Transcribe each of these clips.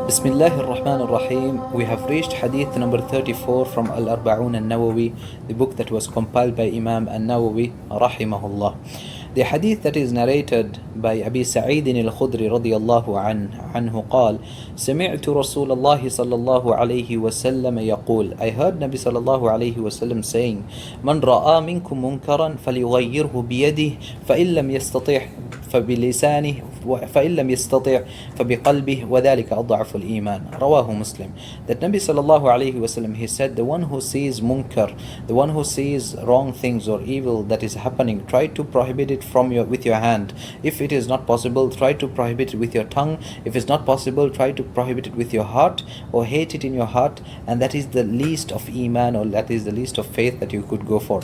Bismillah ar-Rahman ar-Rahim. We have reached Hadith number 34 from Al-Arba'un al-Nawawi, the book that was compiled by Imam al-Nawawi rahimahullah. The hadith that is narrated by Abi Sa'id al-Khudri radiyallahu anhu قال سمعت رسول الله صلى الله عليه وسلم يقول, I heard Nabi sallallahu alayhi wasallam saying, من رأى منكم منكرا فليغيره بيده فإن لم يستطع فبلسانه فإن لم يستطع فبقلبه وذلك أضعف الإيمان. رواه Muslim. That Nabi sallallahu alayhi wasallam, he said, the one who sees munkar, the one who sees wrong things or evil that is happening, try to prohibit it with your hand. If it is not possible, try to prohibit it with your tongue. If it's not possible, try to prohibit it with your heart or hate it in your heart. And that is the least of iman, or that is the least of faith that you could go for.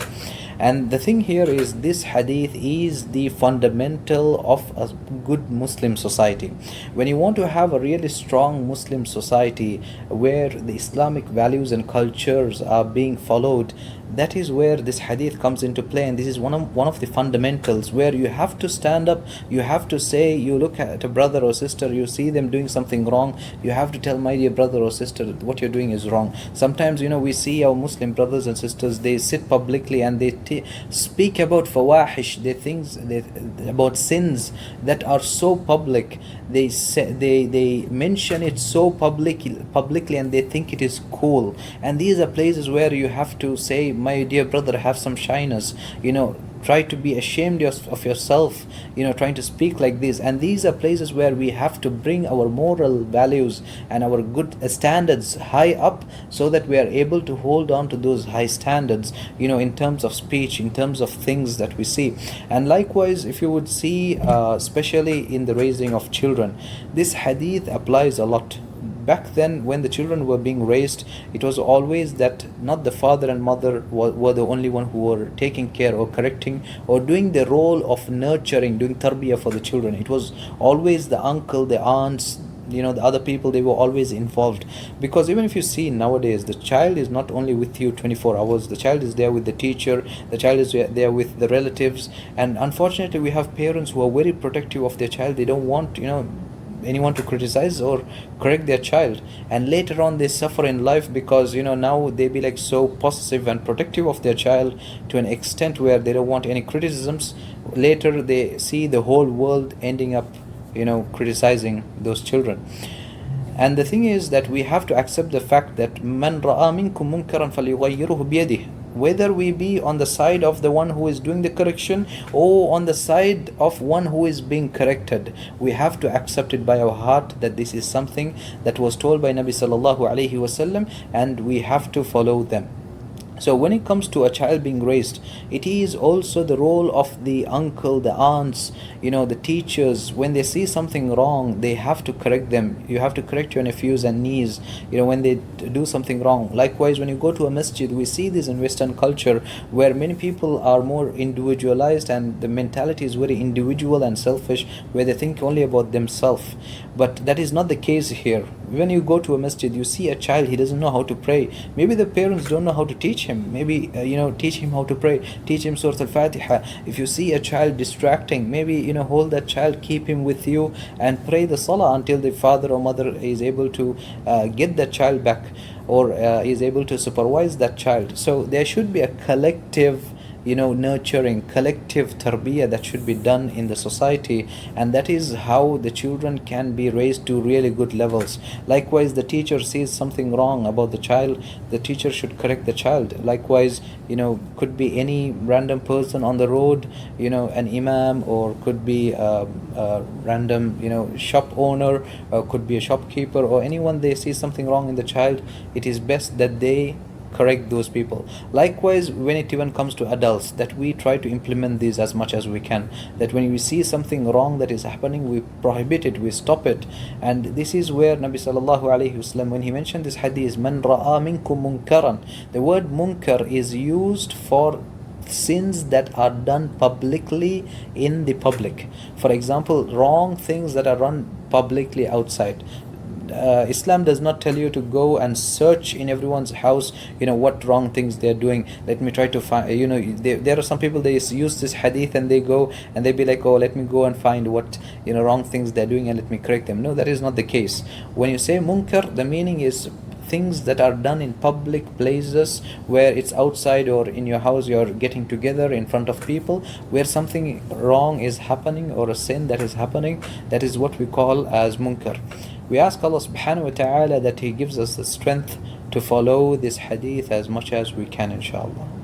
And the thing here is, this hadith is the fundamental of a good Muslim society. When you want to have a really strong Muslim society where the Islamic values and cultures are being followed, that is where this hadith comes into play. And this is one of the fundamentals where you have to stand up, you have to say, you look at a brother or sister, you see them doing something wrong, you have to tell, my dear brother or sister, what you're doing is wrong. Sometimes, we see our Muslim brothers and sisters, they sit publicly and they speak about fawahish, about sins that are so public. They mention it so publicly, and they think it is cool. And these are places where you have to say, my dear brother, have some shyness, try to be ashamed of yourself, trying to speak like this. And these are places where we have to bring our moral values and our good standards high up, so that we are able to hold on to those high standards, in terms of speech, in terms of things that we see. And likewise, if you would see, especially in the raising of children, this hadith applies a lot. Back then, when the children were being raised, it was always that not the father and mother were the only one who were taking care or correcting or doing the role of nurturing, doing tarbiyah for the children. It was always the uncle, the aunts, the other people. They were always involved. Because even if you see nowadays, the child is not only with you 24 hours, the child is there with the teacher, the child is there with the relatives. And unfortunately, we have parents who are very protective of their child. They don't want, anyone to criticize or correct their child, and later on they suffer in life because now they be like so possessive and protective of their child to an extent where they don't want any criticisms. Later they see the whole world ending up criticizing those children. And the thing is that we have to accept the fact that من رأى منكم منكرا فليغيره بيده, whether we be on the side of the one who is doing the correction or on the side of one who is being corrected, we have to accept it by our heart that this is something that was told by Nabi sallallahu alaihi wasallam, and we have to follow them. So when it comes to a child being raised, it is also the role of the uncle, the aunts, the teachers. When they see something wrong, they have to correct them. You have to correct your nephews and niece, when they do something wrong. Likewise, when you go to a masjid, we see this in Western culture where many people are more individualized and the mentality is very individual and selfish, where they think only about themselves. But that is not the case here. When you go to a masjid, you see a child, he doesn't know how to pray. Maybe the parents don't know how to teach him. Maybe teach him how to pray, teach him Surah Al-Fatiha. If you see a child distracting, maybe hold that child, keep him with you and pray the salah until the father or mother is able to get that child back, or is able to supervise that child. So there should be a collective nurturing, collective tarbiyah that should be done in the society, and that is how the children can be raised to really good levels. Likewise, the teacher sees something wrong about the child, the teacher should correct the child. Likewise, could be any random person on the road, an imam, or could be a random shop owner, or could be a shopkeeper, or anyone, they see something wrong in the child, it is best that they correct those people. Likewise, when it even comes to adults, that we try to implement these as much as we can, that when we see something wrong that is happening, we prohibit it, we stop it. And this is where Nabi sallallahu alaihi wasallam, when he mentioned this hadith, man ra'a minkum munkaran, the word munkar is used for sins that are done publicly in the public. For example, wrong things that are run publicly outside. Islam does not tell you to go and search in everyone's house, what wrong things they're doing. Let me try to find, there are some people, they use this hadith and they go and they be like, oh, let me go and find what wrong things they're doing and let me correct them. No, that is not the case. When you say munkar, the meaning is things that are done in public places, where it's outside or in your house, you're getting together in front of people, where something wrong is happening or a sin that is happening. That is what we call as munkar. We ask Allah subhanahu wa ta'ala that He gives us the strength to follow this hadith as much as we can, inshallah.